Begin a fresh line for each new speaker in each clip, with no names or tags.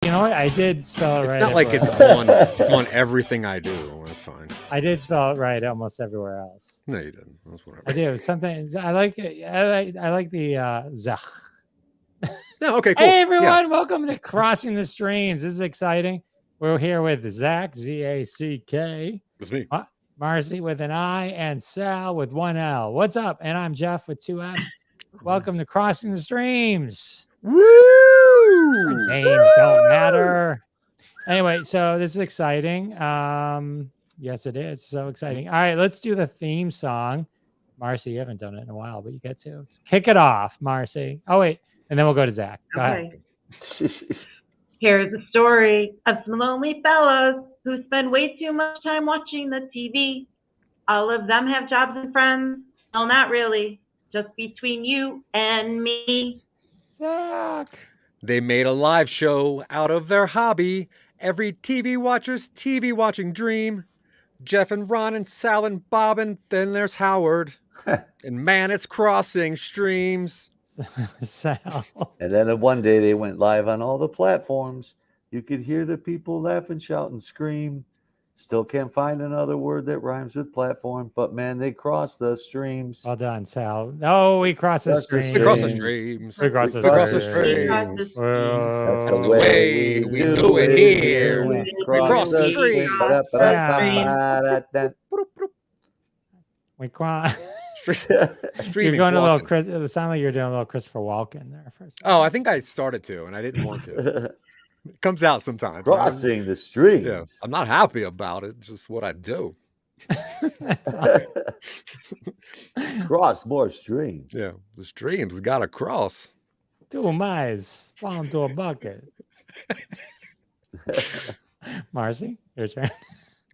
You know what? I did spell it
It's
right.
not like it's
everywhere.
on. It's on everything I do. That's fine.
I did spell it right almost everywhere else.
No, you didn't. That's whatever.
I do. Something I like. I like the Zack.
No, okay, cool.
Hey everyone,
Yeah.
welcome to Crossing the Streams. This is exciting. We're here with Zack, Z-A-C-K.
It's me.
Marcy with an I, and Sal with one L. What's up? And I'm Jeff with two F's. Welcome to Crossing the Streams.
Woo!
Names don't matter. Anyway, so this is exciting. Yes, it is. So exciting. All right, let's do the theme song. Marcy, you haven't done it in a while, but you get to. Let's kick it off, Marcy. Oh, wait. And then we'll go to Zack. Go ahead.
Here's a story of some lonely fellows who spend way too much time watching the TV. All of them have jobs and friends. Well, not really. Just between you and me.
Zack.
They made a live show out of their hobby. Every TV watcher's TV watching dream. Jeff and Ron and Sal and Bob, and then there's Howard. And man, it's crossing streams.
Sal.
And then one day they went live on all the platforms. You could hear the people laugh and shout and scream. Still can't find another word that rhymes with platform, but man, they cross the streams.
Well done, Sal. No, we cross the streams.
We cross the streams.
We cross the
streams.
Well,
That's the way we do it here. We cross the streams.
we cross.
Streaming
You're going a little
crossing.
Chris. It sounded like you're doing a little Christopher Walken there first.
Oh, I think I started to, and I didn't want to. It comes out sometimes.
Crossing the streams.
Yeah, I'm not happy about it. It's just what I do.
That's awesome.
Cross more streams.
Yeah, the streams got to cross.
2 miles fall into a bucket. Marcy, your turn.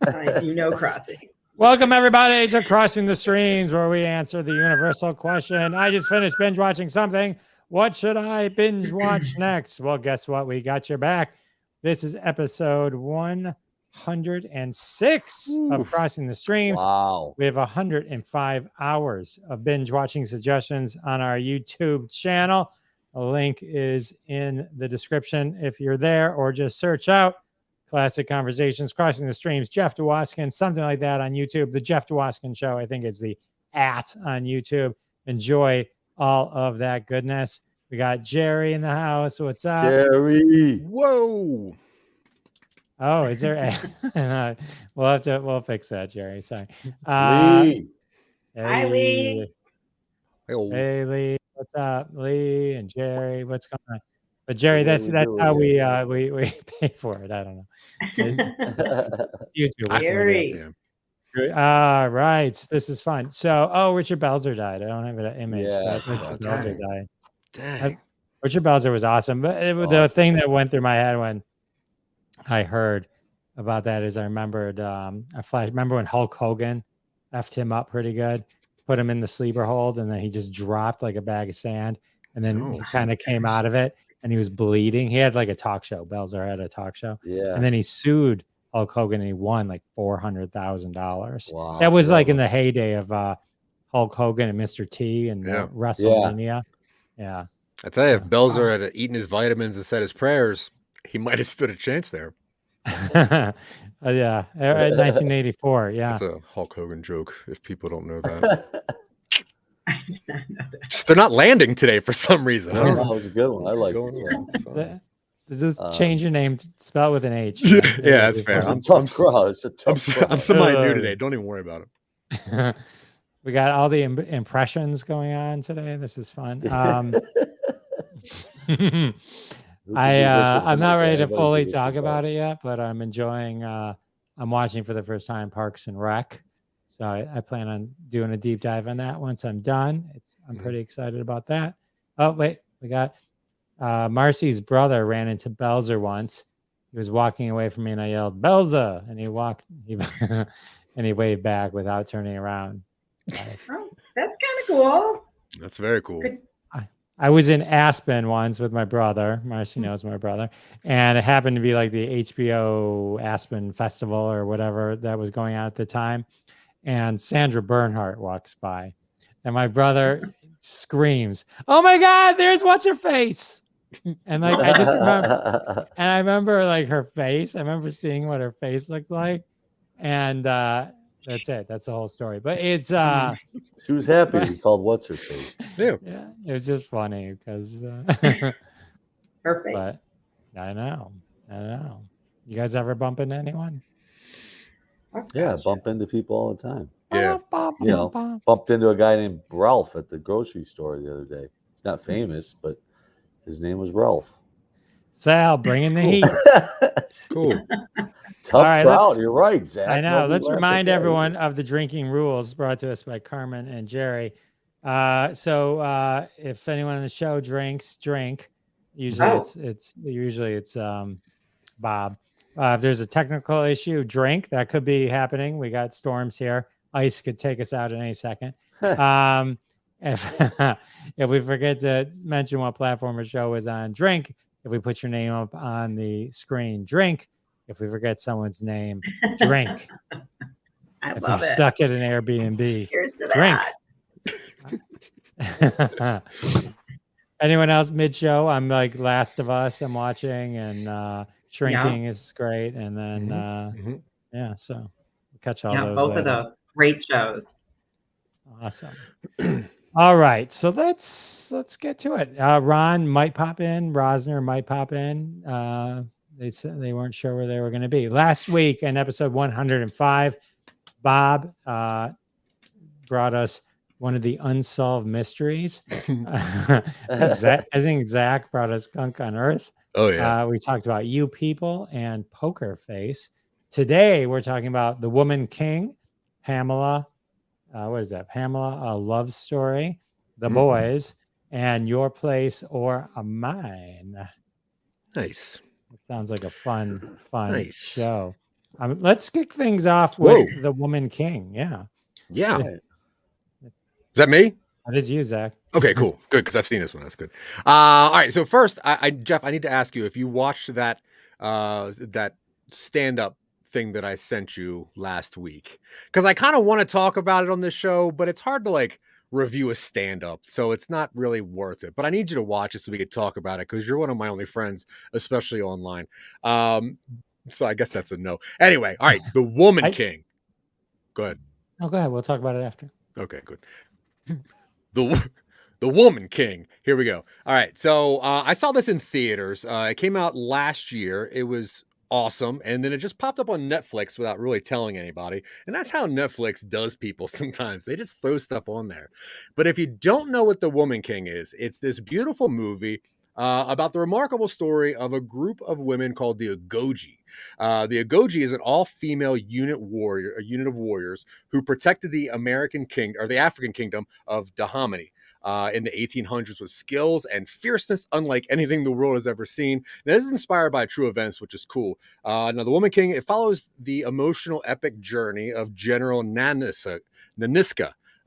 I do no crossing.
Welcome everybody to Crossing the Streams, where we answer the universal question. I just finished binge watching something. What should I binge watch next? Well, guess what? We got your back. This is episode 106 of Crossing the Streams.
Wow.
We have 105 hours of binge watching suggestions on our YouTube channel. A link is in the description if you're there, or just search out Classic Conversations, Crossing the Streams, Jeff DeWaskin, something like that on YouTube. The Jeff DeWaskin Show, I think, is the @ on YouTube. Enjoy all of that goodness. We got Jerry in the house. What's up?
Jerry.
Whoa.
Oh, is there we'll fix that, Jerry. Sorry.
Lee.
Hi, Lee.
Hey, Lee. What's up, Lee and Jerry? What's going on? But Jerry, that's
doing,
how we pay for it. I don't know. YouTube.
Jerry.
Right. This is fun. So, Richard Belzer died. I don't have an image.
Yeah.
But Richard Belzer died.
Dang.
Richard Belzer was awesome. But the thing that went through my head when I heard about that is I remembered remember when Hulk Hogan effed him up pretty good, put him in the sleeper hold, and then he just dropped like a bag of sand, and then he kind of came out of it and he was bleeding. He had like a talk show. Belzer had a talk show.
Yeah.
And then he sued Hulk Hogan and he won like $400,000.
Wow.
That was like in the heyday of Hulk Hogan and Mr. T and WrestleMania. Yeah.
I tell you, if Belzer had eaten his vitamins and said his prayers, he might have stood a chance there.
Yeah. 1984. Yeah.
That's a Hulk Hogan joke, if people don't know that. Just, they're not landing today for some reason. I don't
That
know.
was a good one. I like
Going
this.
Just change your name, spell it with an H.
Yeah, that's fair.
It's a tough cross.
I'm somebody new today. Don't even worry about it.
We got all the impressions going on today. This is fun. I'm not ready to fully talk about it yet, but I'm enjoying. I'm watching for the first time Parks and Rec, so I plan on doing a deep dive on that once I'm done. I'm pretty excited about that. Oh wait, we got Marcy's brother ran into Belzer once. He was walking away from me, and I yelled "Belzer," and he and he waved back without turning around.
Oh, that's kind of cool.
That's very cool.
I was in Aspen once with my brother. Marcy knows my brother. And it happened to be like the HBO Aspen Festival or whatever that was going on at the time. And Sandra Bernhardt walks by. And my brother screams, "Oh my God, there's what's her face." And like I just remember, and I remember like her face. I remember seeing what her face looked like, and that's it. That's the whole story. But it's
She was happy
but-
to be called what's her face.
Yeah.
yeah, it was just funny because.
Perfect.
But I know. You guys ever bump into anyone?
Yeah, bump into people all the time.
Yeah.
You know, bumped into a guy named Ralph at the grocery store the other day. He's not famous, but his name was Ralph.
Sal, bring in the heat.
Cool.
Tough
All right,
crowd. You're right, Zach.
I know.
Nobody
Let's
laughed at
remind
that
everyone
either.
of the drinking rules brought to us by Carmen and Jerry. So if anyone on the show drinks, drink. Usually it's Bob. If there's a technical issue, drink. That could be happening. We got storms here. Ice could take us out at any second. If we forget to mention what platform our show is on, drink. If we put your name up on the screen, drink. If we forget someone's name, drink.
I
If
love
you're
it.
stuck at an Airbnb,
Here's to
drink.
that.
Anyone else mid-show? I'm like Last of Us. I'm watching, and Shrinking is great. And then yeah, so we'll catch all those.
Both
later.
of those great shows.
Awesome. All right, so let's get to it. Ron might pop in. Rosner might pop in. They said they weren't sure where they were going to be. Last week in episode 105, Bob brought us one of the unsolved mysteries. I think Zack brought us Gunk on Earth.
Oh yeah.
We talked about You People and Poker Face. Today we're talking about The Woman King, Pamela. What is that? Pamela, A Love Story, The Boys, and Your Place or Mine.
Nice.
It sounds like a fun
Nice.
show. Let's kick things off with The Woman King. Yeah.
Is that me?
That is you, Zach.
Okay, cool. Good, because I've seen this one. That's good. All right. So first, Jeff, I need to ask you if you watched that stand-up thing that I sent you last week, because I kind of want to talk about it on this show, but it's hard to like review a stand-up, so it's not really worth it. But I need you to watch it so we could talk about it, because you're one of my only friends, especially online. So I guess that's a no. Anyway, all right. The Woman King. Go ahead.
Oh, go ahead. We'll talk about it after.
Okay, good. The Woman King. Here we go. All right. So I saw this in theaters. It came out last year. It was awesome. And then it just popped up on Netflix without really telling anybody. And that's how Netflix does people sometimes. They just throw stuff on there. But if you don't know what The Woman King is, it's this beautiful movie about the remarkable story of a group of women called the Agoge. The Agoge is an all-female unit of warriors who protected the African kingdom of Dahomey in the 1800s with skills and fierceness unlike anything the world has ever seen. Now, this is inspired by true events, which is cool. Now, The Woman King, it follows the emotional epic journey of General Naniska.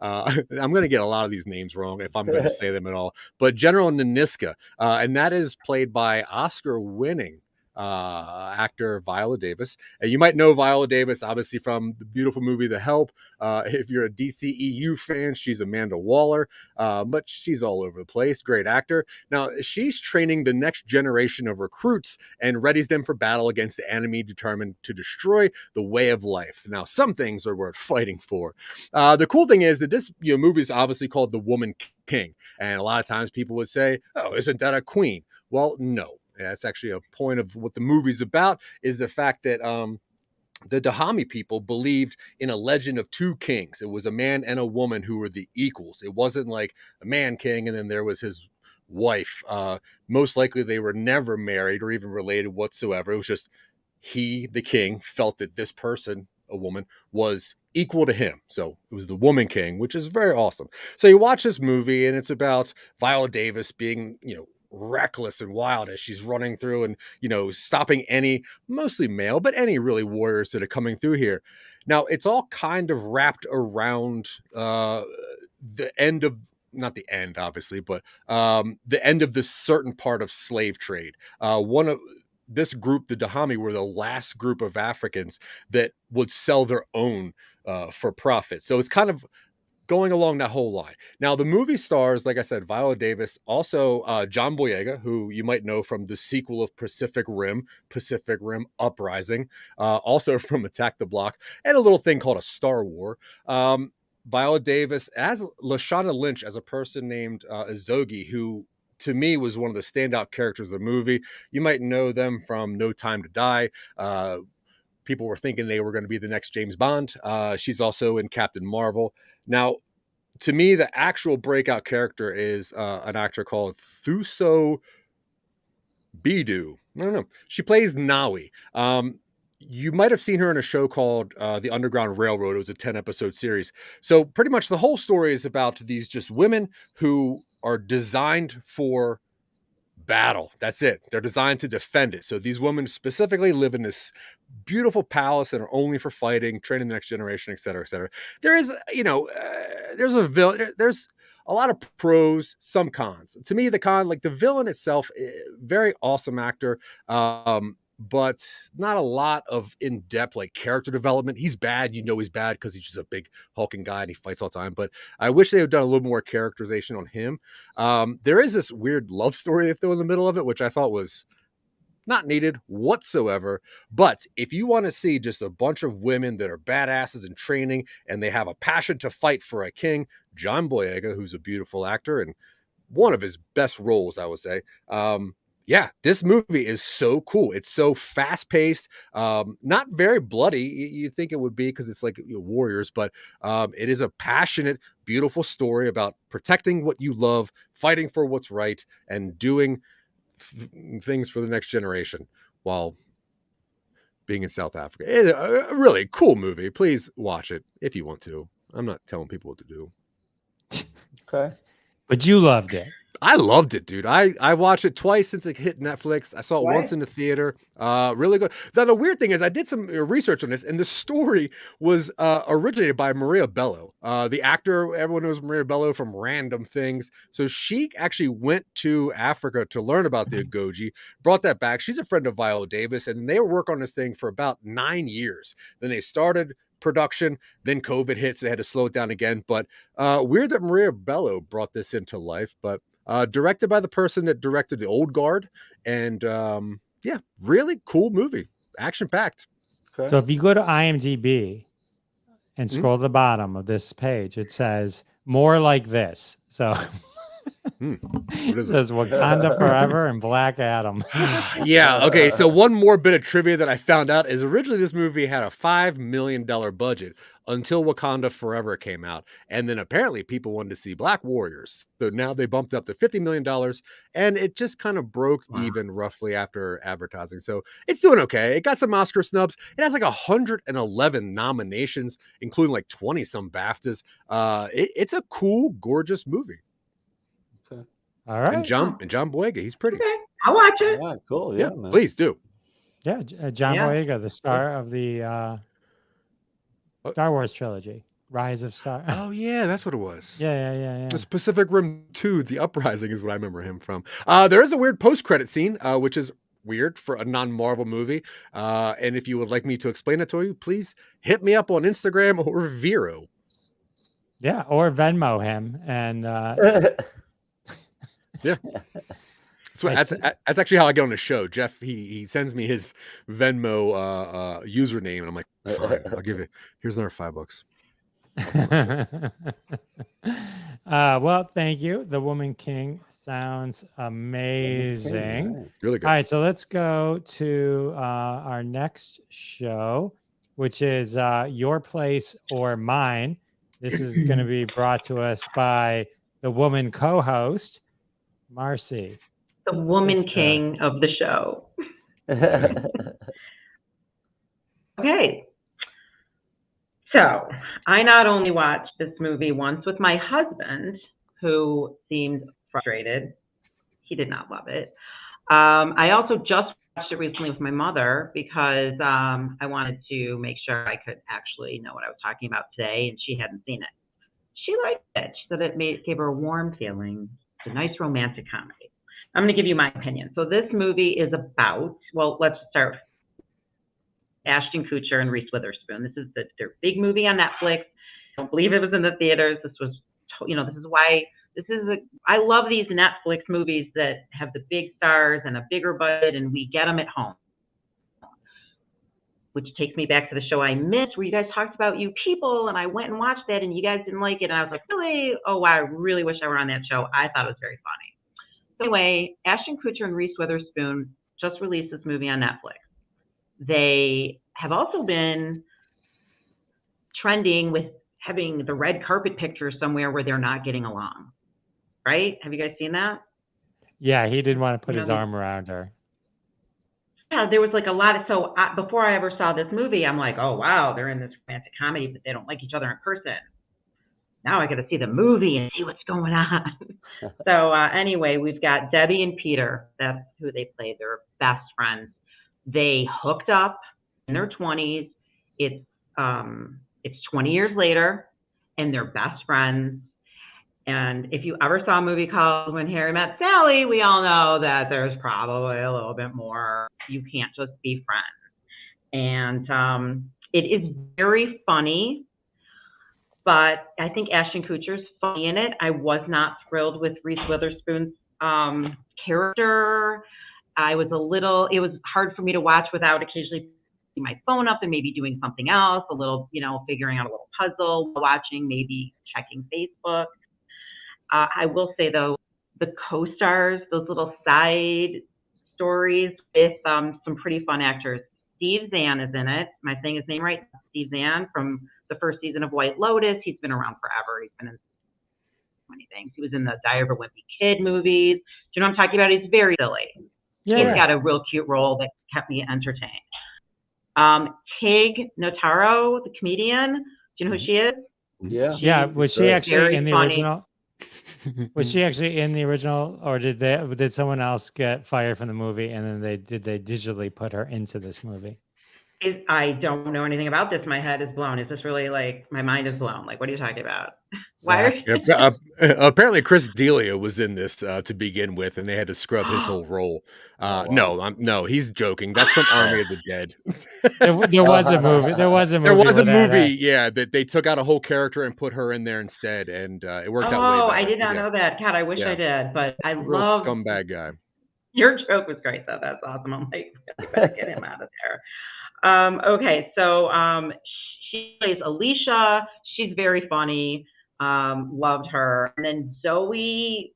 I'm going to get a lot of these names wrong if I'm going to say them at all, but General Naniska, and that is played by Oscar-winning actor Viola Davis. And you might know Viola Davis, obviously, from the beautiful movie The Help. If you're a DCEU fan, she's Amanda Waller, but she's all over the place. Great actor. Now, she's training the next generation of recruits and readies them for battle against the enemy determined to destroy the way of life. Now, some things are worth fighting for. The cool thing is that this movie is obviously called The Woman King. And a lot of times people would say, oh, isn't that a queen? Well, no. That's actually a point of what the movie's about, is the fact that the Dahomey people believed in a legend of two kings. It was a man and a woman who were the equals. It wasn't like a man king and then there was his wife. Most likely they were never married or even related whatsoever. It was just he, the king, felt that this person, a woman, was equal to him. So it was the Woman King, which is very awesome. So you watch this movie and it's about Viola Davis being, reckless and wild as she's running through and, stopping any, mostly male, but any really warriors that are coming through here. Now, it's all kind of wrapped around the end of, not the end, obviously, but the end of this certain part of slave trade. This group, the Dahomey, were the last group of Africans that would sell their own for profit. So it's kind of going along that whole line. Now, the movie stars, like I said, Viola Davis, also John Boyega, who you might know from the sequel of Pacific Rim Uprising, also from Attack the Block, and a little thing called A Star War. Viola Davis as Lashana Lynch as a person named Azogi, who to me was one of the standout characters of the movie. You might know them from No Time to Die. People were thinking they were going to be the next James Bond. She's also in Captain Marvel. Now, to me, the actual breakout character is an actor called Thuso Bidu. I don't know. She plays Nawi. You might have seen her in a show called The Underground Railroad. It was a 10-episode series. So pretty much the whole story is about these just women who are designed for battle. That's it. They're designed to defend it. So these women specifically live in this beautiful palace and are only for fighting, training the next generation, et cetera, et cetera. There is, there's a villain. There's a lot of pros, some cons. To me, the con, like the villain itself, very awesome actor. But not a lot of in-depth like character development. He's bad, he's bad because he's just a big hulking guy and he fights all the time. But I wish they had done a little more characterization on him. There is this weird love story they throw in the middle of it, which I thought was not needed whatsoever. But if you want to see just a bunch of women that are badasses in training and they have a passion to fight for a king, John Boyega, who's a beautiful actor and one of his best roles, I would say. Yeah, this movie is so cool. It's so fast-paced, not very bloody. You think it would be because it's like warriors, but it is a passionate, beautiful story about protecting what you love, fighting for what's right, and doing things for the next generation while being in South Africa. It's a really cool movie. Please watch it if you want to. I'm not telling people what to do.
Okay.
But you loved it.
I loved it, dude. I watched it twice since it hit Netflix. I saw it once in the theater. Really good. Now, the weird thing is I did some research on this, and the story was originated by Maria Bello, the actor. Everyone knows Maria Bello from Random Things. So she actually went to Africa to learn about the Agoji, brought that back. She's a friend of Viola Davis, and they were working on this thing for about 9 years. Then they started production, then COVID hits. They had to slow it down again. But weird that Maria Bello brought this into life, but directed by the person that directed The Old Guard. And yeah, really cool movie. Action-packed.
Okay. So if you go to IMDb and scroll to the bottom of this page, it says more like this. So
what is
it says Wakanda Forever and Black Adam.
Yeah, okay. So one more bit of trivia that I found out is originally this movie had a $5 million budget until Wakanda Forever came out. And then apparently people wanted to see Black Warriors. So now they bumped up to $50 million and it just kind of broke even roughly after advertising. So it's doing okay. It got some Oscar snubs. It has like 111 nominations, including like 20 some BAFTAs. It's a cool, gorgeous movie.
All right.
And John Boyega, he's pretty.
Okay, I'll watch it.
Yeah, cool. Yeah,
man. Please do.
Yeah, John Boyega, the star of the Star Wars trilogy, Rise of Star.
Oh yeah, that's what it was.
Yeah.
The Pacific Rim 2, The Uprising is what I remember him from. There is a weird post-credit scene, which is weird for a non-Marvel movie. And if you would like me to explain it to you, please hit me up on Instagram or Vero.
Yeah, or Venmo him and.
Yeah. So that's actually how I get on the show. Jeff, he sends me his Venmo username, and I'm like, fine, I'll give it. Here's another $5.
Well, thank you. The Woman King sounds amazing.
Really good.
All right, so let's go to our next show, which is Your Place or Mine. This is going to be brought to us by the woman co-host, Marcy.
The woman king of the show. Okay. So I not only watched this movie once with my husband, who seemed frustrated. He did not love it. I also just watched it recently with my mother because I wanted to make sure I could actually know what I was talking about today, and she hadn't seen it. She liked it. She said it gave her a warm feeling. It's a nice romantic comedy. I'm going to give you my opinion. So this movie is about, well, let's start with Ashton Kutcher and Reese Witherspoon. This is their big movie on Netflix. don't believe it was in the theaters. This was, this is why I love these Netflix movies that have the big stars and a bigger budget, and we get them at home. Which takes me back to the show I missed where you guys talked about You People, and I went and watched that and you guys didn't like it. And I was like, really? Oh, wow, I really wish I were on that show. I thought it was very funny. So anyway, Ashton Kutcher and Reese Witherspoon just released this movie on Netflix. They have also been trending with having the red carpet picture somewhere where they're not getting along. Right? Have you guys seen that?
Yeah, he didn't want to put his arm around her.
Yeah, there was like a lot of, before I ever saw this movie, I'm like, oh, wow, they're in this romantic comedy, but they don't like each other in person. Now I got to see the movie and see what's going on. So anyway, we've got Debbie and Peter. That's who they play. They're best friends. They hooked up in their 20s. It's 20 years later, and they're best friends. And if you ever saw a movie called When Harry Met Sally, we all know that there's probably a little bit more. You can't just be friends. And it is very funny, but I think Ashton Kutcher's funny in it. I was not thrilled with Reese Witherspoon's character. It was hard for me to watch without occasionally putting my phone up and maybe doing something else, a little, figuring out a little puzzle, watching, maybe checking Facebook. I will say, though, the co-stars, those little side stories with some pretty fun actors. Steve Zahn is in it. Am I saying his name right? Steve Zahn from the first season of White Lotus. He's been around forever. He's been in so many things. He was in the Diary of a Wimpy Kid movies. Do you know what I'm talking about? He's very silly. Yeah. He's got a real cute role that kept me entertained. Tig Notaro, the comedian. Do you know who she is?
Yeah.
Yeah. Was she actually in the
funny.
original? Was she actually in the original, or did someone else get fired from the movie and then they digitally put her into this movie?
I don't know anything about this. My head is blown. Is this really my mind is blown? What are you talking about? Why are you...
Apparently Chris D'Elia was in this to begin with, and they had to scrub his whole role. No, he's joking. That's from Army of the Dead.
There was a movie. There was a movie.
Yeah, that they took out a whole character and put her in there instead, and it worked out way better.
Oh, I did not know that. God, I wish I did, but I love...
scumbag guy.
Your joke was great, though. That's awesome. I'm like, you better get him out of there. Okay, so she plays Alicia. She's very funny. Loved her. And then Zoe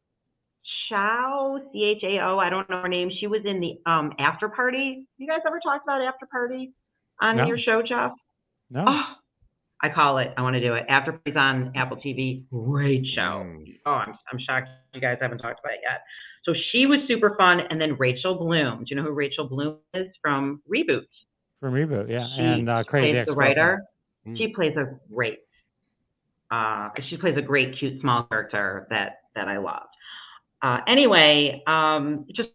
Chao, Chao, I don't know her name. She was in the After Party. You guys ever talked about After Party on your show, Jeff?
No.
Oh, I call it. I want to do it. After Party's on Apple TV. Great show. Oh, I'm shocked you guys haven't talked about it yet. So she was super fun. And then Rachel Bloom. Do you know who Rachel Bloom is from Reboot?
From Reboot, yeah.
She
and Crazy
Ex-Girlfriend. The writer. She plays a great cute small character that I loved. Anyway, just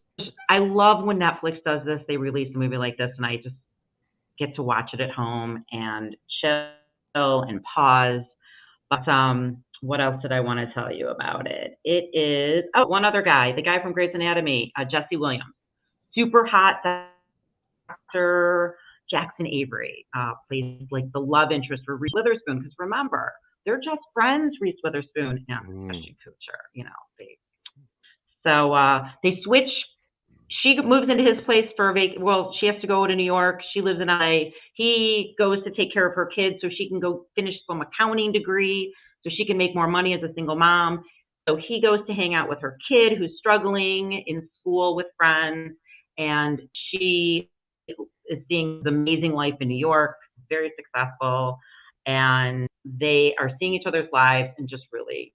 I love when Netflix does this. They release a movie like this and I just get to watch it at home and chill and pause. But what else did I want to tell you about it? It is one other guy, the guy from Grey's Anatomy, Jesse Williams. Super hot Dr. Jackson Avery plays the love interest for Reese Witherspoon, because remember, they're just friends, Reese Witherspoon and Ashton Kutcher, So they switch. She moves into his place for she has to go to New York. She lives in LA. He goes to take care of her kids so she can go finish some accounting degree so she can make more money as a single mom. So he goes to hang out with her kid who's struggling in school with friends, and she is seeing the amazing life in New York, very successful, and they are seeing each other's lives and just really,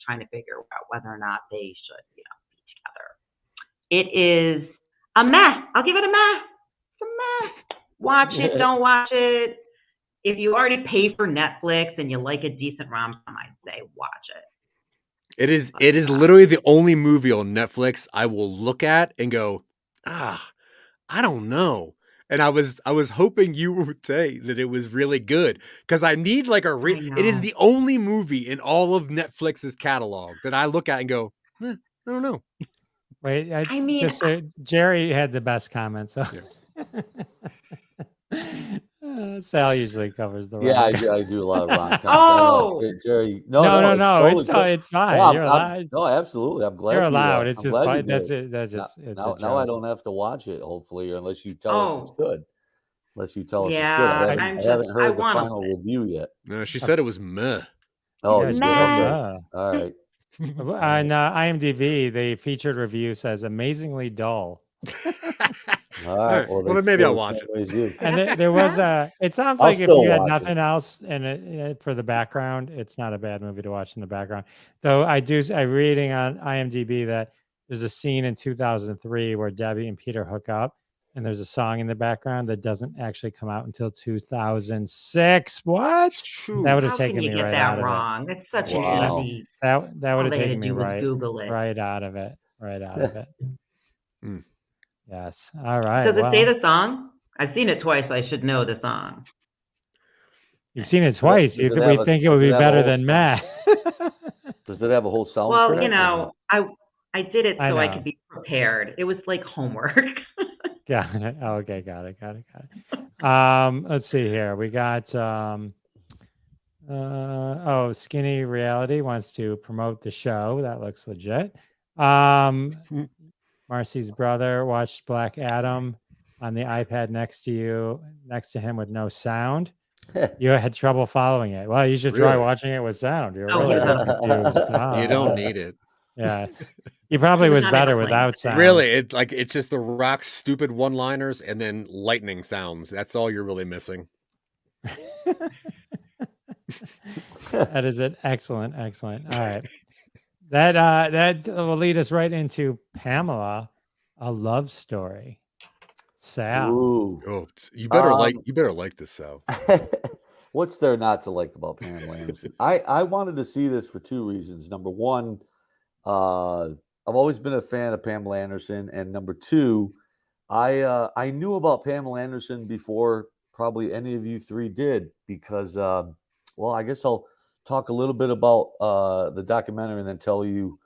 trying to figure out whether or not they should, be together. It is a mess. I'll give it a mess. It's a mess. Watch it, don't watch it. If you already pay for Netflix and you like a decent rom-com, I'd say watch it.
It is literally the only movie on Netflix I will look at and go, I don't know. And I was hoping you would say that it was really good, because I need it is the only movie in all of Netflix's catalog that I look at and go, I don't know.
Wait, I mean, just Jerry had the best comment. So Sal usually covers the
Yeah,
rom-com.
I do a lot of rom-coms.
Oh!
I know, Jerry.
No,
It's totally cool.
it's fine.
No,
You're allowed.
no, absolutely. I'm glad
You're allowed. It's
I'm
just
glad you
fine. That's
did.
it. That's just it's a
Now I
joke.
don't have to watch it, hopefully, unless you tell us it's
Oh,
good. Unless you tell us it's good.
yeah.
I haven't
I
heard the
want
final review yet.
No, she said it was meh.
Oh,
Yeah,
you
she
did?
said
Okay.
no.
All right.
On IMDb, the featured review says amazingly dull.
All right. Well,
then maybe I'll watch it.
And there was a. It sounds
I'll
like if
still
you had
watch
nothing else in it for the background, it's not a bad movie to watch in the background. Though I'm reading on IMDb that there's a scene in 2003 where Debbie and Peter hook up, and there's a song in the background that doesn't actually come out until 2006. What? That would have
How can
taken
you
me
get
right
that
out of it.
wrong? It's such
Wow.
an easy.
That would
All
have
they had
taken
to
me
do was Google it.
right out of it. Right out of it.
Mm.
Yes. All right.
Does it
well,
say the song? I've seen it twice. I should know the song.
You've seen it twice.
Does it
We
have
think it would be
does it have a
better
whole
than
song?
Matt.
Does it have a whole soundtrack?
Well,
or not?
I did it
I
so I
know.
could be prepared. It was like homework.
Got it. Okay, got it. Let's see here. We got Skinny Reality wants to promote the show. That looks legit. Marcy's brother watched Black Adam on the iPad next to him with no sound. You had trouble following it. Well, you should try
Really?
watching it with sound. You're
Oh,
really
yeah.
confused.
You don't need it.
Yeah. He probably
He was
was
not
better
able to
without
play.
sound.
Really, it's just the Rock's stupid one-liners and then lightning sounds. That's all you're really missing.
That is an excellent. All right. That will lead us right into Pamela, a love story. Sal.
Ooh.
Oh, you better like this, so.
What's there not to like about Pamela Anderson? I wanted to see this for two reasons. Number one, I've always been a fan of Pamela Anderson, and number two, I knew about Pamela Anderson before probably any of you three did because, well, I guess I'll talk a little bit about the documentary and then tell you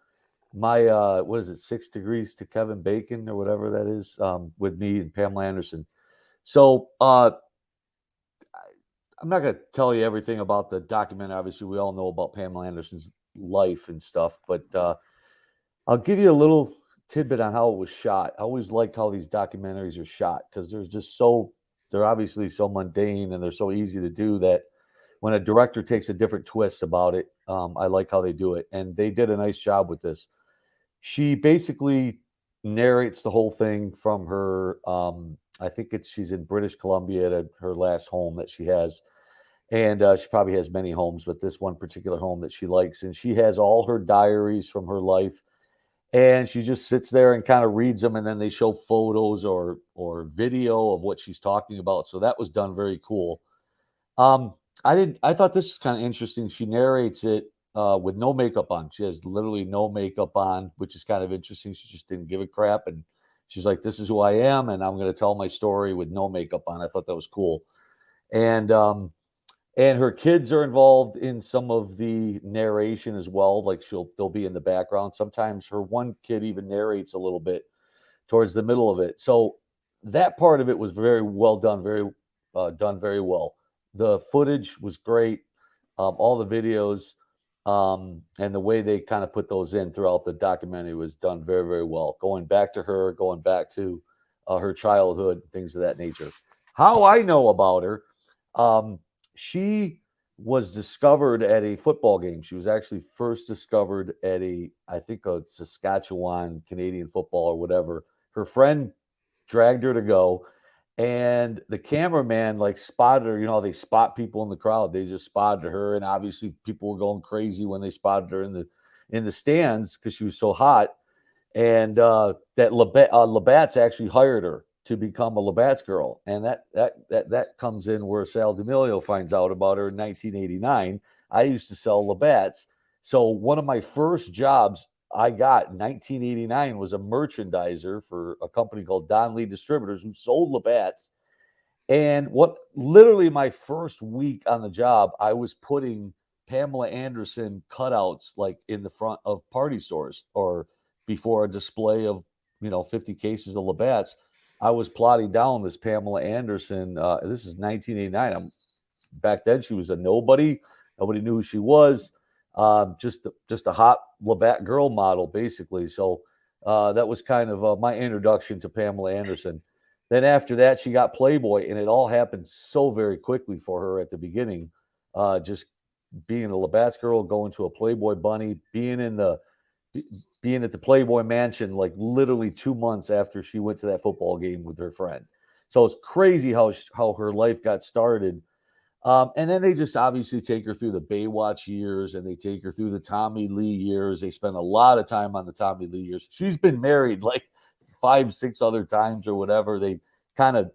my 6 Degrees to Kevin Bacon or whatever that is with me and Pamela Anderson. So I'm not going to tell you everything about the documentary. Obviously, we all know about Pamela Anderson's life and stuff, but I'll give you a little tidbit on how it was shot. I always like how these documentaries are shot because they're obviously so mundane and they're so easy to do that when a director takes a different twist about it, I like how they do it. And they did a nice job with this. She basically narrates the whole thing from her, I think she's in British Columbia at her last home that she has. And she probably has many homes, but this one particular home that she likes. And she has all her diaries from her life. And she just sits there and kind of reads them. And then they show photos or video of what she's talking about. So that was done very cool. I thought this was kind of interesting. She narrates it with no makeup on. She has literally no makeup on, which is kind of interesting. She just didn't give a crap. And she's like, this is who I am. And I'm going to tell my story with no makeup on. I thought that was cool. And her kids are involved in some of the narration as well. Like they'll be in the background. Sometimes her one kid even narrates a little bit towards the middle of it. So that part of it was very well done, done very well. The footage was great. All the videos and the way they kind of put those in throughout the documentary was done very, very well. Going back to her childhood, things of that nature. How I know about her, she was discovered at a football game. She was actually first discovered at I think a Saskatchewan Canadian football or whatever. Her friend dragged her to go. And the cameraman spotted her. You know, they spot people in the crowd. They just spotted her, and obviously people were going crazy when they spotted her in the stands because she was so hot. And that Labatt's actually hired her to become a Labatt's girl, and that comes in where Sal D'Amelio finds out about her in 1989. I used to sell Labatt's, so one of my first jobs I got in 1989 was a merchandiser for a company called Don Lee Distributors who sold Labatt's. And literally my first week on the job, I was putting Pamela Anderson cutouts in the front of party stores or before a display of 50 cases of Labatt's. I was plotting down this Pamela Anderson. This is 1989. Back then she was a nobody. Nobody knew who she was. Just a hot Labatt girl model, basically. So that was kind of my introduction to Pamela Anderson. Then after that, she got Playboy, and it all happened so very quickly for her at the beginning. Just being a Labatt's girl, going to a Playboy bunny, being at the Playboy Mansion like literally 2 months after she went to that football game with her friend. So it's crazy how her life got started. And then they just obviously take her through the Baywatch years, and they take her through the Tommy Lee years. They spend a lot of time on the Tommy Lee years. She's been married like 5-6 other times or whatever. They kind of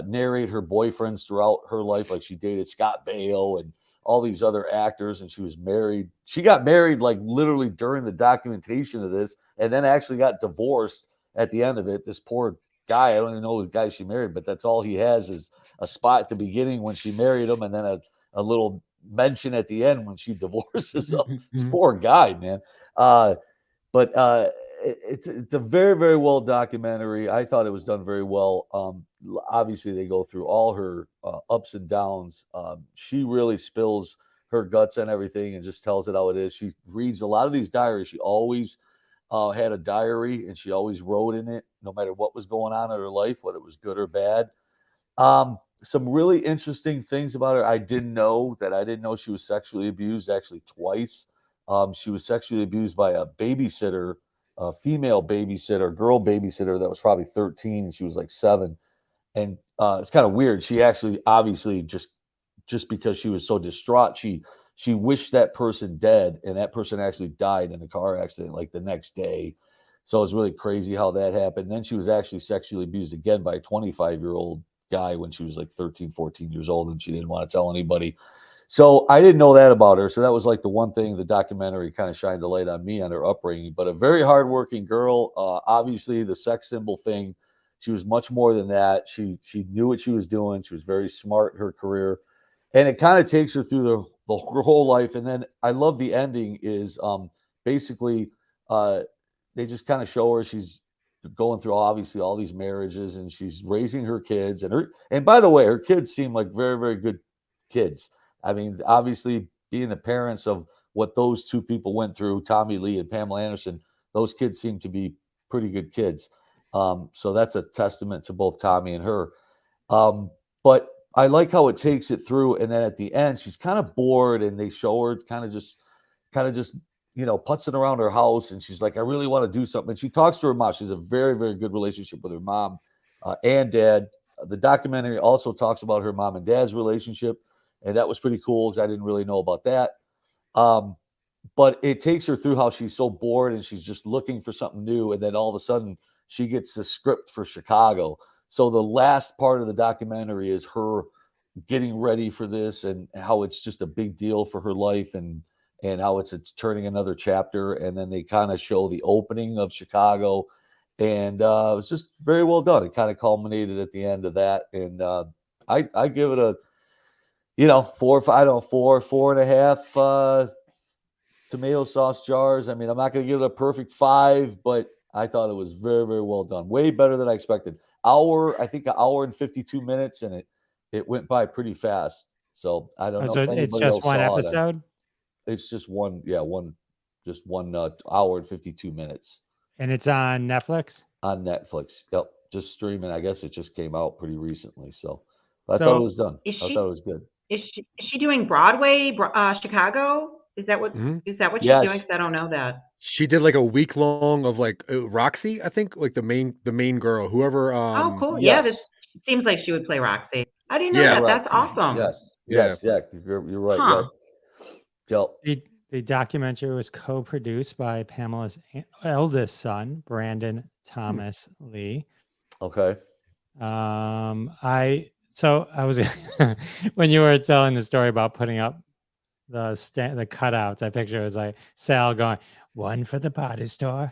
narrate her boyfriends throughout her life. Like she dated Scott Baio and all these other actors, and she was married. She got married like literally during the documentation of this, and then actually got divorced at the end of it. This poor guy, I don't even know the guy she married, but that's all he has is a spot at the beginning when she married him, and then a little mention at the end when she divorces him. This poor guy, man. But it's a very, very well documentary. I thought it was done very well. Obviously, they go through all her ups and downs. She really spills her guts and everything and just tells it how it is. She reads a lot of these diaries. She always had a diary, and she always wrote in it, no matter what was going on in her life, whether it was good or bad. Some really interesting things about her. I didn't know she was sexually abused actually twice. She was sexually abused by a babysitter, a female babysitter, girl babysitter that was probably 13, and she was like 7. And it's kind of weird. She actually, obviously, just because she was so distraught, she wished that person dead, and that person actually died in a car accident like the next day. So it was really crazy how that happened. Then she was actually sexually abused again by a 25-year-old guy when she was like 13, 14 years old, and she didn't want to tell anybody. So I didn't know that about her. So that was like the one thing the documentary kind of shined a light on me, on her upbringing. But a very hardworking girl. Obviously, the sex symbol thing, she was much more than that. She knew what she was doing. She was very smart in her career. And it kind of takes her through her whole life. And then I love the ending is basically they just kind of show her she's going through obviously all these marriages, and she's raising her kids. And by the way, her kids seem like very, very good kids. I mean, obviously being the parents of what those two people went through, Tommy Lee and Pamela Anderson, those kids seem to be pretty good kids. So that's a testament to both Tommy and her. But I like how it takes it through, and then at the end, she's kind of bored, and they show her kind of just, putzing around her house, and she's like, I really want to do something. And she talks to her mom. She's a very, very good relationship with her mom and dad. The documentary also talks about her mom and dad's relationship, and that was pretty cool because I didn't really know about that. But it takes her through how she's so bored, and she's just looking for something new, and then all of a sudden, she gets the script for Chicago. So the last part of the documentary is her getting ready for this, and how it's just a big deal for her life, and how it's turning another chapter. And then they kind of show the opening of Chicago, and it was just very well done. It kind of culminated at the end of that. And I give it a, 4.5 tomato sauce jars. I mean, I'm not going to give it a perfect 5, but I thought it was very, very well done. Way better than I expected. I think an hour and 52 minutes, and it went by pretty fast. So I don't know.
So it's just one episode?
It's just one hour and 52 minutes.
And it's on Netflix?
On Netflix. Yep. Just streaming. I guess it just came out pretty recently. So I thought it was done. I thought it was good.
Is she doing Broadway, Chicago? Is that what she's doing? Because I don't know that.
She did like a week long of like Roxy, I think, like the main girl, whoever.
Oh, cool.
Yes.
Yeah, this seems like she would play Roxy. I didn't know that.
Right.
That's awesome.
Yes. Yeah. You're right.
Huh.
Yep.
The documentary was co-produced by Pamela's eldest son, Brandon Thomas Lee.
Okay.
I was when you were telling the story about putting up the cutouts, I picture it was like Sal going, one for the potty store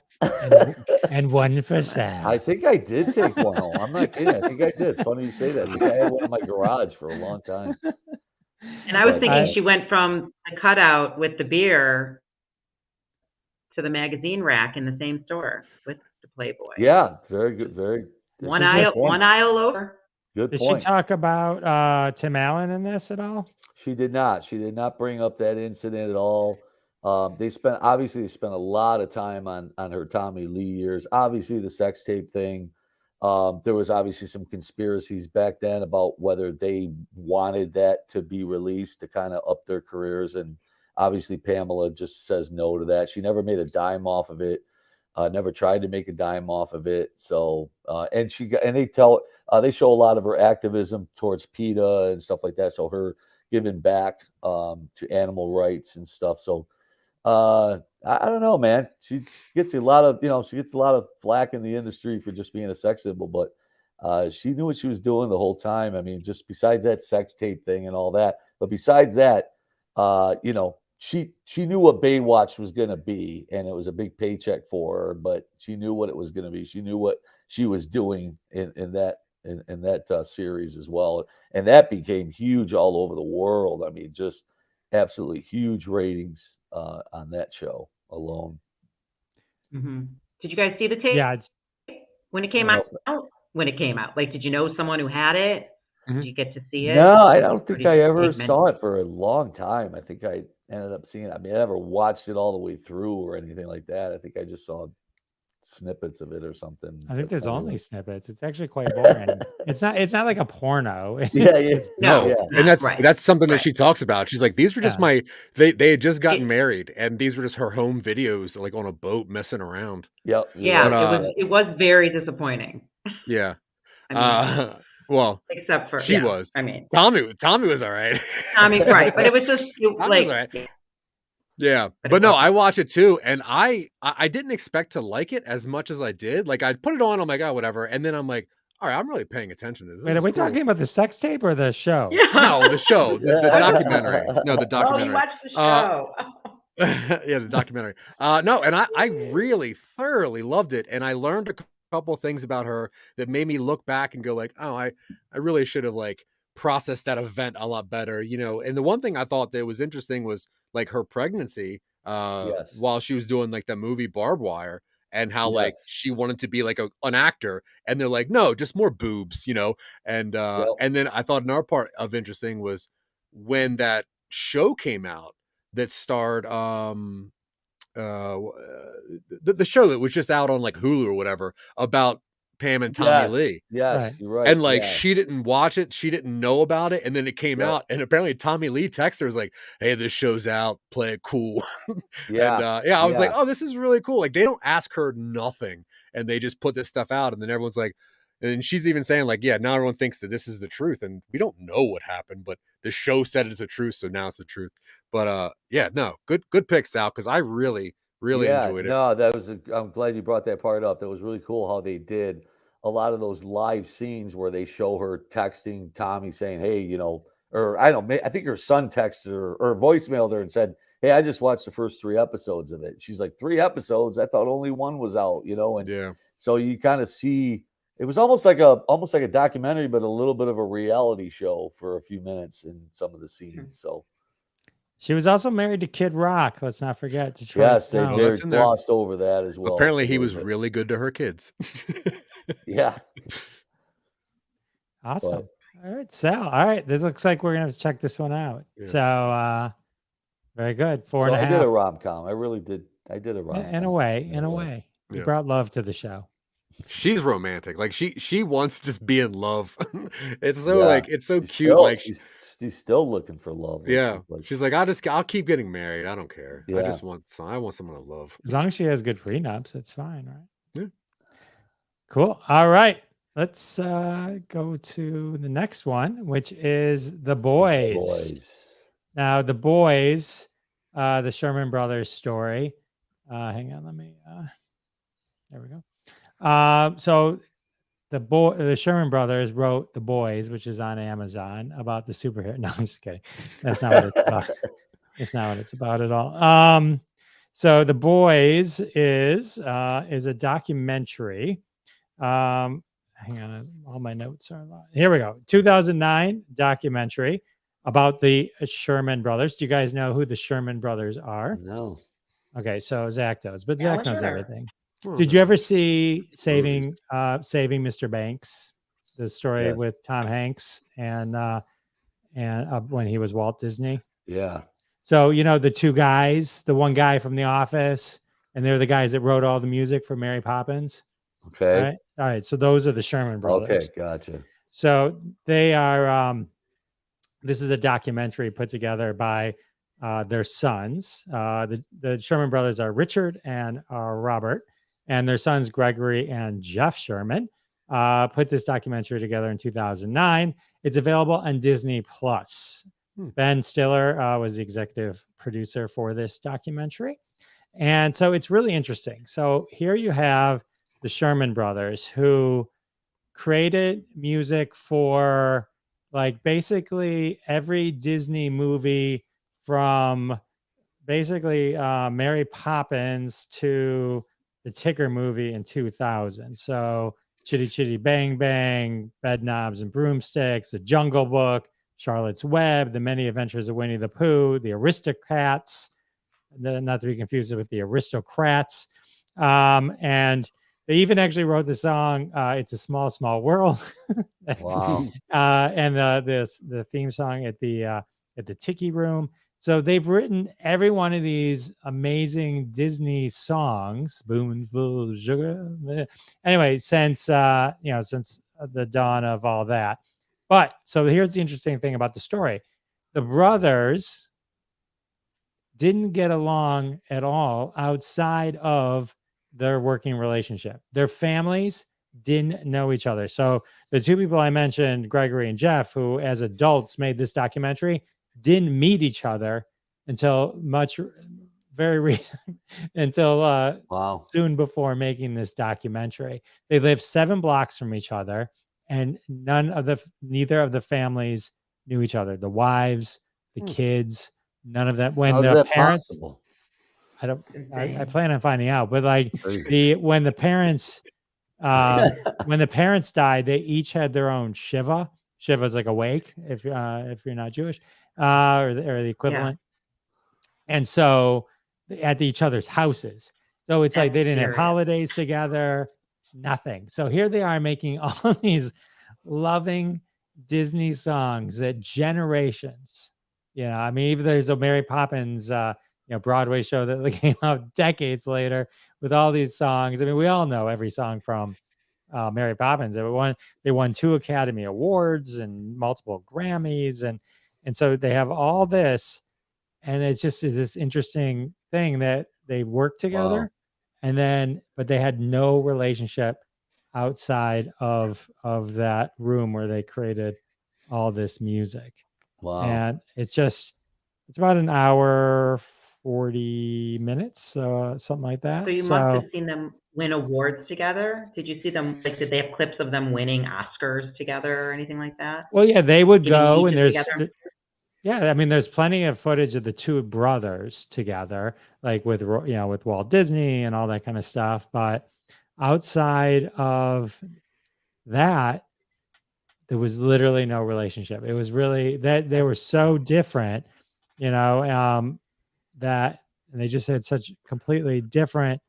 and one for Sal.
I think I did take one home. I'm not kidding. I think I did. It's funny you say that. I think I had one in my garage for a long time.
And I was thinking she went from the cutout with the beer to the magazine rack in the same store with the Playboy.
Yeah, very good. Very
One aisle over.
Good
Did
point.
she talk about Tim Allen in this at all?
She did not. She did not bring up that incident at all. They spent a lot of time on her Tommy Lee years. Obviously, the sex tape thing. There was obviously some conspiracies back then about whether they wanted that to be released to kind of up their careers, and obviously Pamela just says no to that. She never made a dime off of it. Never tried to make a dime off of it. So, they show a lot of her activism towards PETA and stuff like that. So her giving back to animal rights and stuff. So, I don't know, man. She gets a lot of flack in the industry for just being a sex symbol, but she knew what she was doing the whole time. I mean, just besides that sex tape thing and all that, but besides that, she knew what Baywatch was going to be, and it was a big paycheck for her, but she knew what it was going to be. She knew what she was doing in that series as well. And that became huge all over the world. I mean, just absolutely huge ratings on that show alone.
Mm-hmm. Did you guys see the tape?
Yeah.
When it came out? When it came out? Like, did you know someone who had it?
Mm-hmm.
Did you get to see it?
No, I don't think I ever saw it for a long time. I think I ended up seeing it. I mean, I never watched it all the way through or anything like that. I think I just saw snippets of it or something.
I think there's only snippets. It's actually quite boring. It's not like a porno.
And that's something that she talks about. She's like, these were just they had just gotten married, and these were just her home videos, like on a boat messing around.
Yep.
Yeah, it was very disappointing.
Yeah.
I mean,
well,
except for
she was.
I mean,
Tommy was all right.
Tommy's right, but it was just like.
Right. Yeah, but no, I watch it too, and I didn't expect to like it as much as I did. Like, I put it on, I'm like, oh, whatever, and then I'm like, all right, I'm really paying attention to this.
Wait, are we talking about the sex tape or the show?
Yeah.
No, the show, the documentary. No, the documentary.
Oh, you watched the show.
Yeah, the documentary. No, and I really thoroughly loved it, and I learned a couple things about her that made me look back and go like, oh, I really should have like processed that event a lot better, And the one thing I thought that was interesting was like her pregnancy while she was doing like the movie Barbed Wire, and how like she wanted to be like an actor, and they're like, no, just more boobs, and then I thought another part of interesting was when that show came out that starred the show that was just out on like Hulu or whatever about Pam and Tommy Lee.
Yes, you're right.
And like she didn't watch it, she didn't know about it, and then it came out, and apparently Tommy Lee texted her was like, "Hey, this show's out, play it cool." I was like, "Oh, this is really cool." Like they don't ask her nothing, and they just put this stuff out, and then everyone's like, and she's even saying like, "Yeah, now everyone thinks that this is the truth, and we don't know what happened, but the show said it's the truth, so now it's the truth." But good pick, Sal, because I really enjoyed it.
No, I'm glad you brought that part up. That was really cool how they did a lot of those live scenes where they show her texting Tommy saying, "Hey, or I don't know, I think her son texted her or voicemailed her and said, "Hey, I just watched the first 3 episodes of it." She's like, 3 episodes? I thought only 1 was out, and so you kind of see it was almost like a documentary, but a little bit of a reality show for a few minutes in some of the scenes. So
she was also married to Kid Rock. Let's not forget.
Yes, they glossed over that as well.
Apparently, he was really good to her kids.
Yeah.
Awesome. All right, Sal. All right, this looks like we're gonna have to check this one out. Yeah. So, very good. 4.5.
I did a rom-com. I really did. I did a rom-com.
In a way, you brought love to the show.
She's romantic. Like she wants to just be in love. It's so it's so cute.
Like she's still looking for love.
Yeah. She's like, I'll keep getting married. I don't care. Yeah. I want someone to love.
As long as she has good prenups, it's fine, right?
Yeah.
Cool. All right. Let's go to the next one, which is The Boys. Now, The Boys, the Sherman Brothers story. Hang on, let me. There we go. So the Sherman Brothers wrote The Boys, which is on Amazon, about the superhero. No, I'm just kidding. That's not what it's about. It's not what it's about at all. So The Boys is a documentary. Hang on, all my notes are here. We go. 2009 documentary about the Sherman Brothers. Do you guys know who the Sherman Brothers are?
No.
Okay, so Zack does, but Zack knows everything. Did you ever see Saving Mr. Banks, the story with Tom Hanks and when he was Walt Disney?
Yeah.
So, you know, the two guys, the one guy from The Office, and they're the guys that wrote all the music for Mary Poppins.
Okay.
Right? All right. So those are the Sherman brothers.
Okay, gotcha.
So they are, this is a documentary put together by their sons. The Sherman brothers are Richard and Robert, and their sons, Gregory and Jeff Sherman, put this documentary together in 2009. It's available on Disney Plus. Ben Stiller was the executive producer for this documentary. And so it's really interesting. So here you have the Sherman brothers who created music for like basically every Disney movie from basically Mary Poppins to the Tigger movie in 2000. So Chitty Chitty Bang Bang, Bedknobs and Broomsticks, The Jungle Book, Charlotte's Web, The Many Adventures of Winnie the Pooh, The Aristocats, not to be confused with The Aristocrats. And they even actually wrote the song "It's a Small, Small World."
Wow.
And the theme song at the Tiki Room. So they've written every one of these amazing Disney songs, "Spoonful of Sugar." Anyway, since since the dawn of all that. But so here's the interesting thing about the story: the brothers didn't get along at all outside of their working relationship. Their families didn't know each other. So the two people I mentioned, Gregory and Jeff, who as adults made this documentary, didn't meet each other until soon before making this documentary. They lived 7 blocks from each other, and neither of the families knew each other. The wives, the kids, none of that. When the parents,
possible?
I plan on finding out, but like when the parents died, they each had their own shiva. Shiva is like a wake if you're not Jewish, or the equivalent. Yeah. And so at each other's houses. So it's like they didn't have holidays together, nothing. So here they are making all these loving Disney songs that generations, I mean, even there's a Mary Poppins, Broadway show that came out decades later with all these songs. I mean, we all know every song from Mary Poppins. They won 2 Academy Awards and multiple Grammys, and so they have all this, and it's just this interesting thing that they work together, but they had no relationship outside of that room where they created all this music.
Wow.
And it's about an hour 40 minutes, something like that.
So you must have seen them win awards together. Did you see them? Like, did they have clips of them winning Oscars together or anything like that?
Well, yeah, they would go, and there's plenty of footage of the two brothers together, like with Walt Disney and all that kind of stuff. But outside of that, there was literally no relationship. It was really that they were so different, that they just had such completely different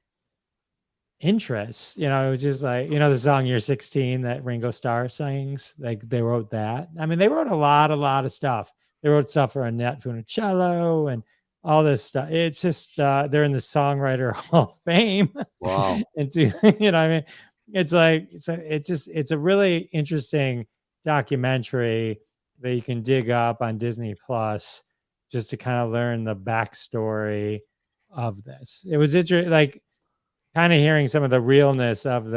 interests. It was just like, the song "You're 16" that Ringo Starr sings, like they wrote that. I mean, they wrote a lot of stuff. They wrote stuff for Annette Funicello and all this stuff. It's just they're in the Songwriter Hall of Fame.
Wow.
And I mean, it's a really interesting documentary that you can dig up on Disney Plus just to kind of learn the backstory of this. It was interesting, like kind of hearing some of the realness of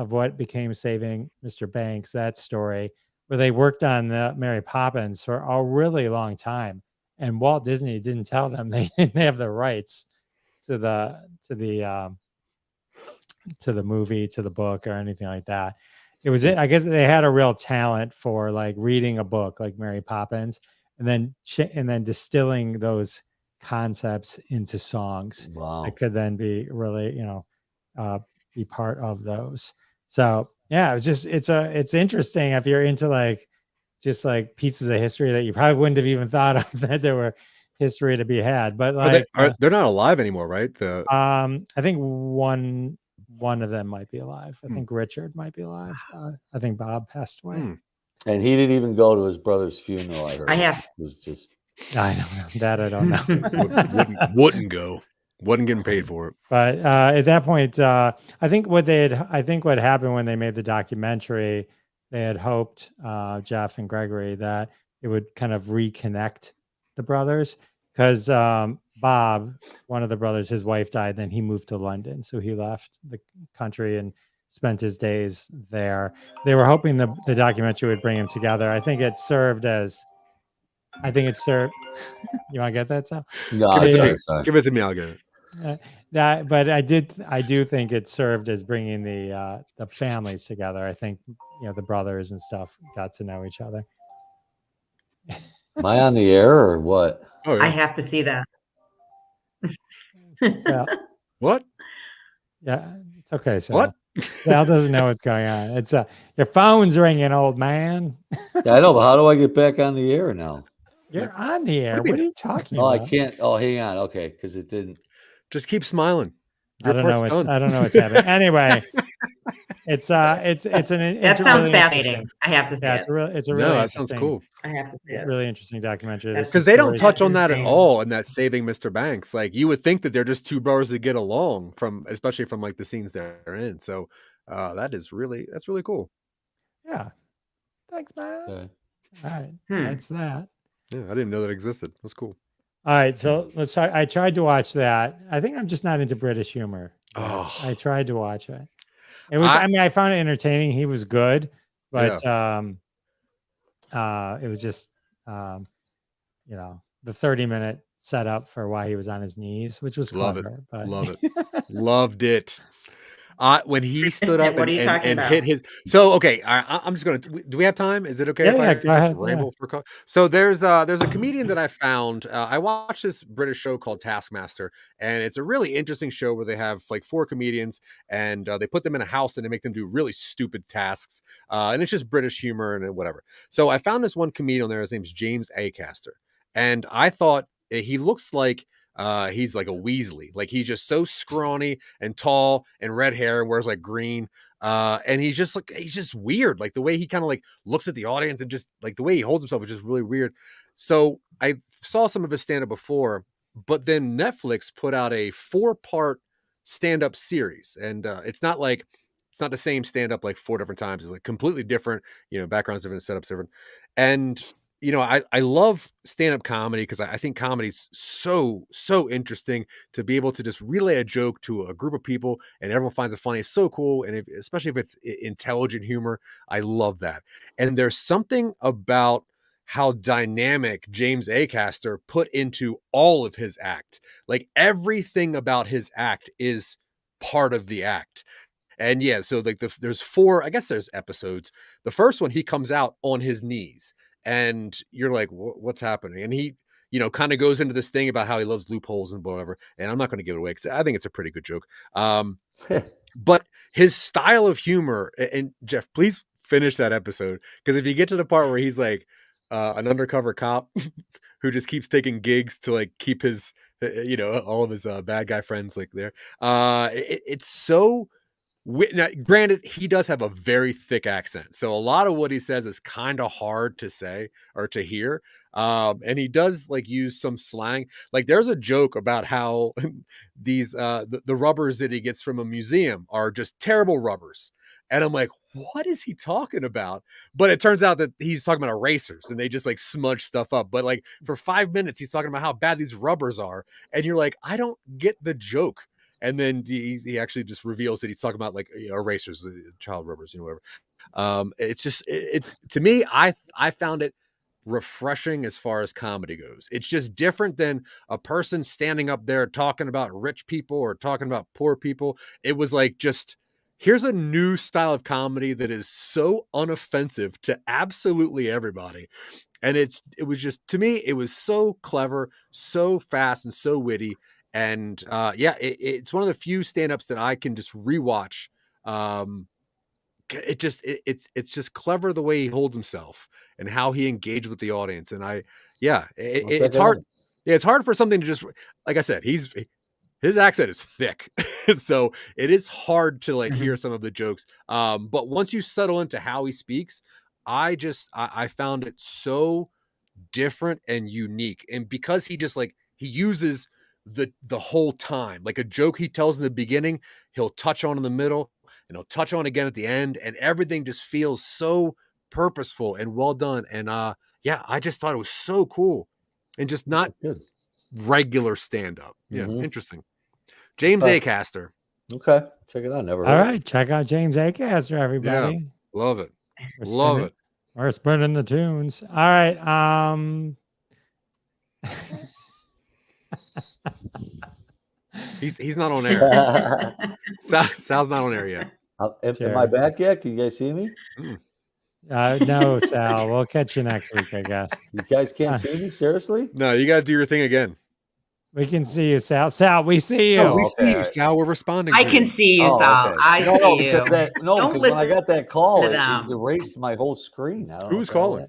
what became Saving Mr. Banks, that story, where they worked on the Mary Poppins for a really long time, and Walt Disney didn't tell them they didn't have the rights to the movie, to the book, or anything like that. I guess they had a real talent for like reading a book like Mary Poppins and then distilling those concepts into songs.
Wow.
That could then be really, be part of those. So yeah, it's interesting if you're into like just like pieces of history that you probably wouldn't have even thought of that there were history to be had. But like
they're not alive anymore, right?
I think one one of them might be alive. I think Richard might be alive. I think Bob passed away.
And he didn't even go to his brother's funeral. I heard. It was just.
I don't know that. I don't know.
wouldn't go. Wasn't getting paid for it.
But at that point, I think what happened when they made the documentary, they had hoped, Jeff and Gregory, that it would kind of reconnect the brothers, because Bob, one of the brothers, his wife died, then he moved to London, so he left the country and spent his days there. They were hoping the documentary would bring him together. I think it served. You want to get that, Sal?
No,
give it to me. I'll get it.
But I do think it served as bringing the families together. I think the brothers and stuff got to know each other.
Am I on the air or what?
Oh, yeah. I have to see that.
What?
Yeah, it's okay. So
what?
Sal doesn't know what's going on. It's your phone's ringing, old man.
Yeah, I know, but how do I get back on the air now?
You're on the air. What are you talking
about?
I
can't. Oh, hang on. Okay, because it didn't.
Just keep smiling.
I don't know what's happening. Anyway, it's an
that sounds
really
fascinating. I have to say
it's a really
that sounds cool.
I have to say it.
Really interesting documentary.
Because they don't touch on that at all in that Saving Mr. Banks. Like, you would think that they're just two brothers that get along, especially from like the scenes they're in. So that's really cool.
Yeah. Thanks, man.
Okay.
All right. That's that.
Yeah, I didn't know that existed. That's cool.
All right, so let's try. I tried to watch that. I think I'm just not into British humor. I tried to watch it. It was. I found it entertaining. He was good, but it was just, the 30-minute setup for why he was on his knees, which was clever.
Love it. Loved it. When he stood up and hit his. So, okay, I'm just going to. Do we have time? Is it okay if I just ramble for? So there's a comedian that I found. I watched this British show called Taskmaster, and it's a really interesting show where they have like 4 comedians, and they put them in a house and they make them do really stupid tasks, and it's just British humor and whatever. So I found this one comedian there. His name's James Acaster, and I thought he looks like. He's like a Weasley, like he's just so scrawny and tall and red hair and wears like green. And he's just weird. Like the way he kind of like looks at the audience and just like the way he holds himself is just really weird. So I saw some of his stand-up before, but then Netflix put out a 4-part stand-up series. And it's not the same stand-up like 4 different times. It's like completely different, backgrounds different, setups different. And I love stand-up comedy because I think comedy is so interesting to be able to just relay a joke to a group of people and everyone finds it funny. It's so cool. And especially if it's intelligent humor, I love that. And there's something about how dynamic James Acaster put into all of his act. Like everything about his act is part of the act. And yeah, so like there's 4, I guess there's episodes. The first one, he comes out on his knees. And you're like, what's happening? And he, kind of goes into this thing about how he loves loopholes and whatever. And I'm not going to give it away because I think it's a pretty good joke. But his style of humor, and Jeff, please finish that episode. Because if you get to the part where he's like an undercover cop who just keeps taking gigs to like keep his, all of his bad guy friends like there. It's so. Now, granted, he does have a very thick accent, so a lot of what he says is kind of hard to say or to hear. And he does like use some slang. Like there's a joke about how these the rubbers that he gets from a museum are just terrible rubbers. And I'm like, what is he talking about? But it turns out that he's talking about erasers and they just like smudge stuff up. But like for 5 minutes, he's talking about how bad these rubbers are. And you're like, I don't get the joke. And then he actually just reveals that he's talking about like erasers, child rubbers, whatever. It's to me, I found it refreshing as far as comedy goes. It's just different than a person standing up there talking about rich people or talking about poor people. It was like, just here's a new style of comedy that is so unoffensive to absolutely everybody. And it was just, to me, it was so clever, so fast and so witty. And it's one of the few stand-ups that I can just rewatch. It's just clever the way he holds himself and how he engaged with the audience. And it's hard. Yeah, it's hard for something to just, like I said, his accent is thick. So it is hard to like hear some of the jokes. But once you settle into how he speaks, I found it so different and unique. And because he just like he uses the whole time, like a joke he tells in the beginning, he'll touch on in the middle and he'll touch on again at the end, and everything just feels so purposeful and well done. And yeah, I just thought it was so cool and just not
Good.
regular stand-up. Yeah, interesting. James Acaster.
Okay, check it out. Never heard.
All right, check out James Acaster, everybody.
Yeah, love it.
Love it. We're spinning the tunes. All right.
He's not on air. Sal's not on air yet.
Am I back yet? Can you guys see me?
No, Sal. We'll catch you next week, I guess.
You guys can't see me? Seriously?
No, you got to do your thing again.
We can see you, Sal. Sal, we see you.
Oh, we see you, Sal. We're responding.
I can see you, Sal.
Okay.
I see you.
Because when I got that call,
to
it
them.
erased my whole screen.
Who's calling?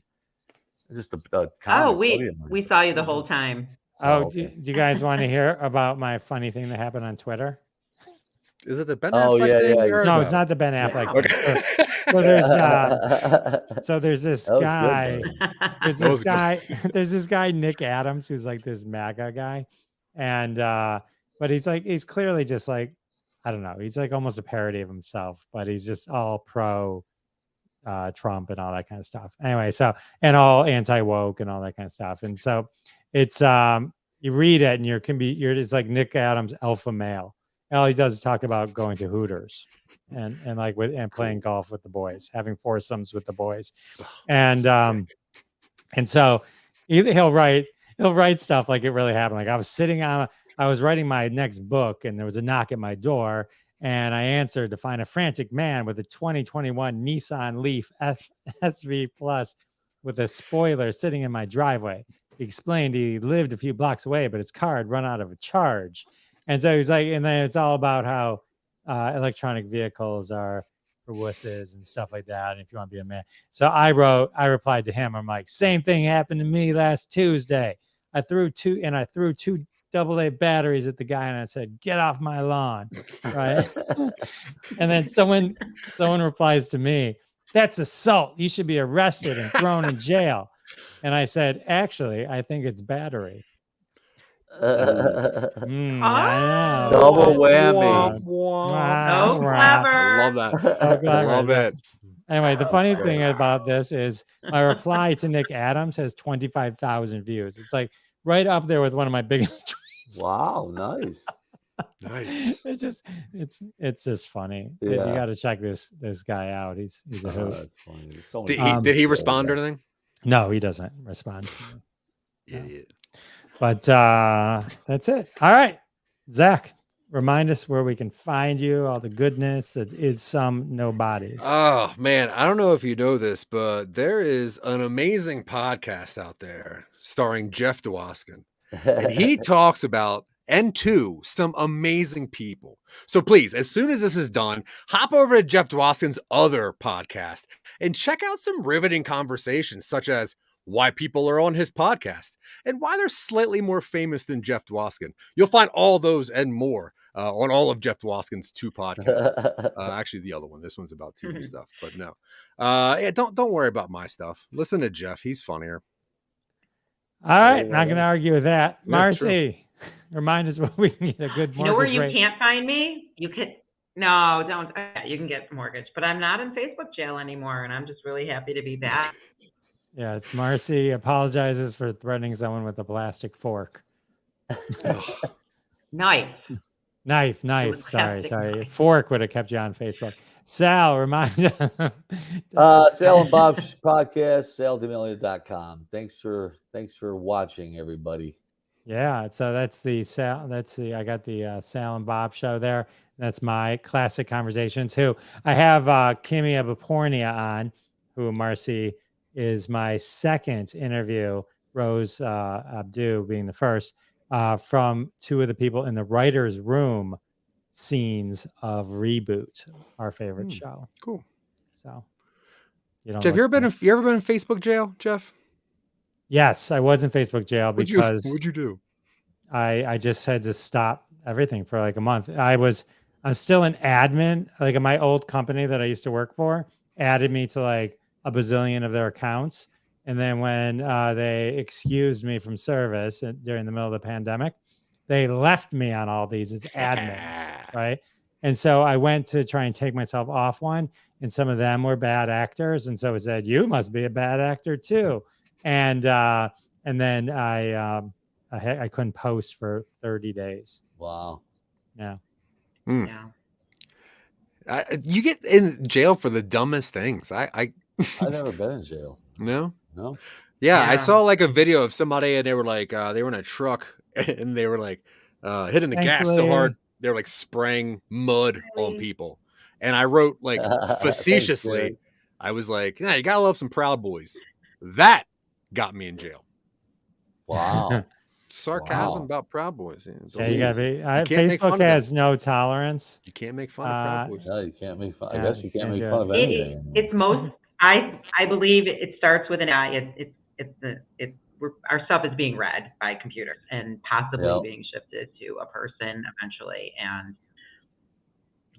Just
we saw you the whole time.
Oh, do you guys want to hear about my funny thing that happened on Twitter?
Is it the Ben Affleck thing?
Yeah. No, it's not the Ben Affleck.
Okay.
So there's this guy. There's this guy, Nick Adams, who's like this MAGA guy. And but he's clearly just like, I don't know, he's like almost a parody of himself, but he's just all pro Trump and all that kind of stuff. Anyway, so and all anti-woke and all that kind of stuff. And so it's you read it and it's like Nick Adams alpha male. All he does is talk about going to Hooters and playing golf with the boys, having foursomes with the boys. And so he'll write stuff like it really happened. Like I was writing my next book and there was a knock at my door and I answered to find a frantic man with a 2021 Nissan Leaf SV Plus with a spoiler sitting in my driveway. He explained he lived a few blocks away, but his car had run out of a charge. And so he's like, and then it's all about how electronic vehicles are for wusses and stuff like that. And if you want to be a man. So I replied to him. I'm like, same thing happened to me last Tuesday. I threw two AA batteries at the guy and I said, get off my lawn. Right. And then someone replies to me, that's assault. You should be arrested and thrown in jail. And I said, actually, I think it's battery. I know.
Double whammy.
So clever.
I love that. I love it.
Anyway, the funniest thing about this is my reply to Nick Adams has 25,000 views. It's like right up there with one of my biggest tweets.
Wow, nice.
Nice.
It's just funny.
Yeah.
You got to check this guy out. He's a hoot.
That's funny.
Did he respond or anything?
No, he doesn't respond.
Idiot.
But that's it. All right, Zach, remind us where we can find you. All the goodness. It is some nobodies.
Oh man, I don't know if you know this, but there is an amazing podcast out there starring Jeff Dwoskin, and he talks about some amazing people. So please, as soon as this is done, hop over to Jeff Dwoskin's other podcast and check out some riveting conversations, such as why people are on his podcast and why they're slightly more famous than Jeff Dwoskin. You'll find all those and more on all of Jeff Dwoskin's 2 podcasts. Actually, the other one. This one's about TV stuff, but no. Yeah, don't worry about my stuff. Listen to Jeff. He's funnier.
All right, not going to argue with that.
Yeah,
Marcy, remind us where we can get a good mortgage
You know where you
rate.
can't find me? You can. No, don't. You can get a mortgage, but I'm not in Facebook jail anymore, and I'm just really happy to be back.
Yeah, it's Marcy apologizes for threatening someone with a plastic fork.
Nice.
Knife. Sorry. Fork would have kept you on Facebook. Sal, remind
Sal and Bob's podcast, saldemillia.com. Thanks for watching, everybody.
Yeah, so that's the I got the Sal and Bob show there. That's my classic conversations. Who I have Kimi Abapornia on, who Marcy is my second interview, Rose Abdu being the first, from 2 of the people in the writer's room scenes of Reboot, our favorite show.
Cool.
So,
Jeff, you ever been in Facebook jail, Jeff?
Yes, I was in Facebook jail because
what'd you do?
I just had to stop everything for like a month. I was still an admin, like in my old company that I used to work for, added me to like a bazillion of their accounts. And then when they excused me from service during the middle of the pandemic, they left me on all these as admins, right? And so I went to try and take myself off one, and some of them were bad actors, and so it said, "You must be a bad actor too." And then I couldn't post for 30 days.
Wow.
Yeah.
Yeah.
You get in jail for the dumbest things.
I've never been in jail.
No.
Yeah.
I saw like a video of somebody, and they were like, they were in a truck, and they were like hitting the gas so hard, they were like spraying mud on people. And I wrote like facetiously, I was like, yeah, you gotta love some Proud Boys. That got me in jail.
Wow.
Sarcasm about Proud Boys.
Yeah, you gotta be. Facebook has no tolerance.
You can't make fun of Proud Boys.
No, you can't make fun. I guess you can't make fun of anything.
It's most. I believe it starts with an I. Our stuff is being read by computers and possibly being shifted to a person eventually. And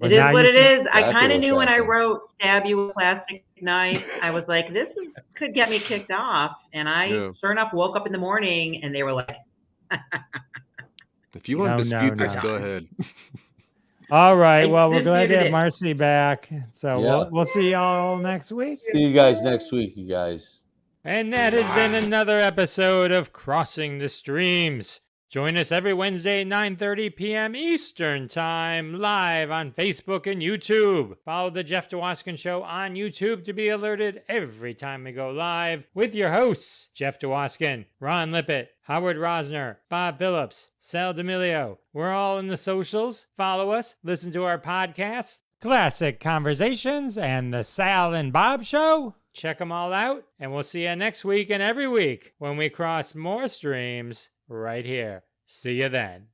it is what it is. I kind of knew when I wrote "stab you with a plastic knife," I was like, this could get me kicked off. And I, sure enough, woke up in the morning and they were like,
if you want to dispute this, go ahead.
All right. Well, we're glad to have Marcy back. So we'll see y'all next week.
See you guys next week, you guys.
And that has been another episode of Crossing the Streams. Join us every Wednesday at 9:30 p.m. Eastern Time, live on Facebook and YouTube. Follow the Jeff Dwoskin Show on YouTube to be alerted every time we go live with your hosts, Jeff Dwoskin, Ron Lippett, Howard Rosner, Bob Phillips, Sal D'Amelio. We're all in the socials. Follow us, listen to our podcasts, Classic Conversations, and the Sal and Bob Show. Check them all out, and we'll see you next week and every week when we cross more streams right here. See you then.